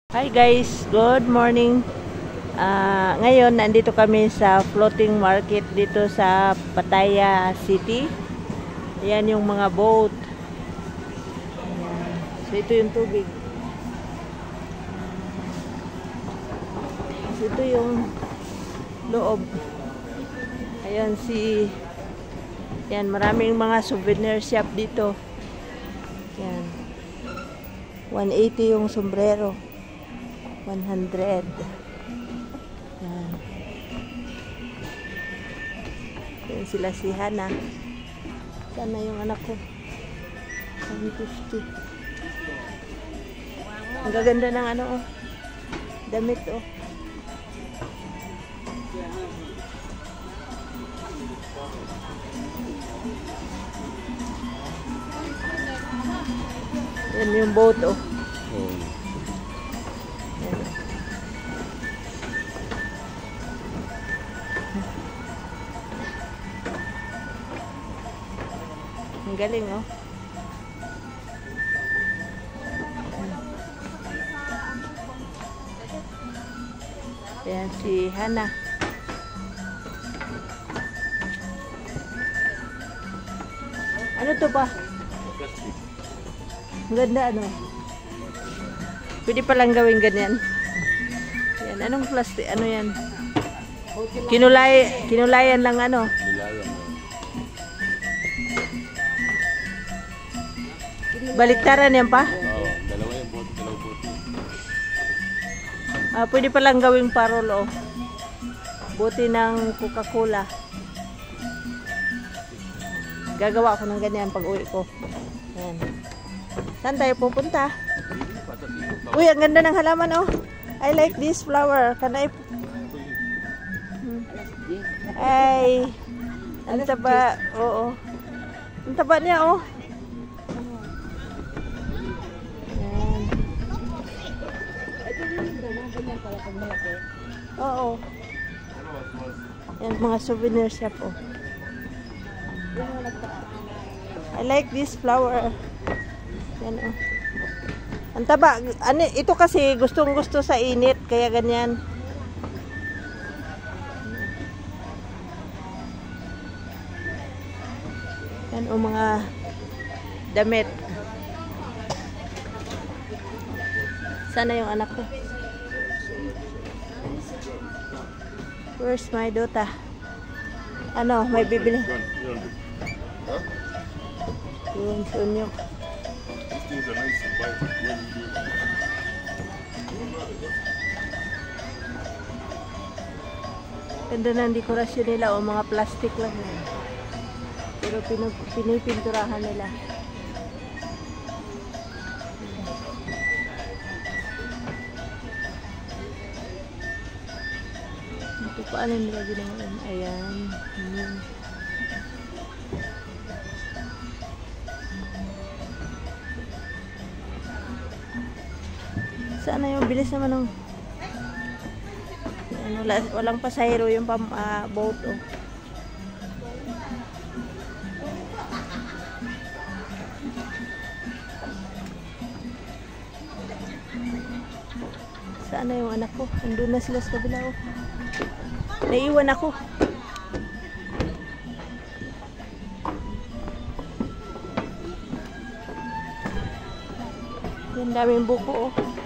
Hi guys, good morning. Ngayon nandito kami sa floating market dito sa Pattaya City. Ayan yung mga boat. Ayan. So ito yung tubig. So ito yung loob. Ayan Ayan, maraming mga souvenir shop dito. Ayan. 180 yung sombrero. 100. Yan. Yan sila si Hana. Sana yung anak ko. 150. Ang gaganda ng ano oh. Damit oh. Yan yung boat oh. Ang galing oh. Ayan si Hana. Ano to ba? Ang ganda ano. Pwede palang gawin ganyan. Ayan, anong plastic? Ano yan? Kinulayan lang ano. Baliktaran yan pa? Oo, dalawa yung boat, dalawang boat. Pwede palang gawing parol oh. Buti ng Coca-Cola. Gagawa ako ng ganyan pag uwi ko. Ayan. Saan tayo pupunta? Uy, ang ganda ng halaman oh. I like this flower. Can I? Ay. Ang taba. Oo. Ang taba niya oh. Oo. Yan, mga souvenir shop oh. I like this flower. Yan oh. Ang taba. Ano, ito kasi gustong gusto sa init. Kaya ganyan. Yan oh, mga damit. Sana yung anak ko. Where's my daughter? Ano, may bibili? Yun, sunyok. Ganda ng dekorasyon nila o mga plastic lang yan. Pero pinipinturahan nila. Paano nila ginawa yun? Ayan. Sana yung bilis naman ng ano, walang pasahero yung boat oh. Sana yung anak ko? Andun na sila sa kabila oh. Naiwan ako. Ang daming buko oh.